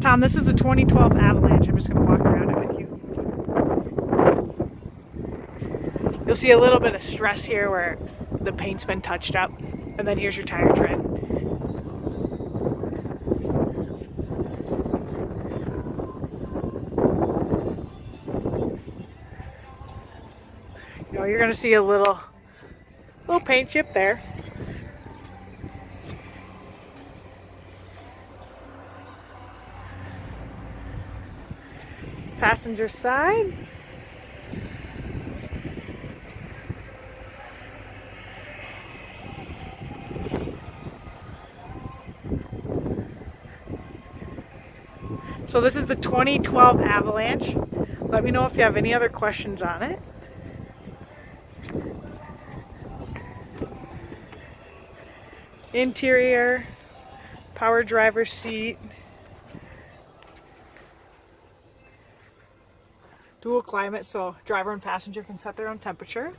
Tom, this is a 2012 Avalanche. I'm just going to walk around it with you. You'll see a little bit of stress here where the paint's been touched up. And then here's your tire tread. You're going to see a little paint chip there. Passenger side. So this is the 2012 Avalanche. Let me know if you have any other questions on it. Interior, power driver's seat, dual climate, so driver and passenger can set their own temperature.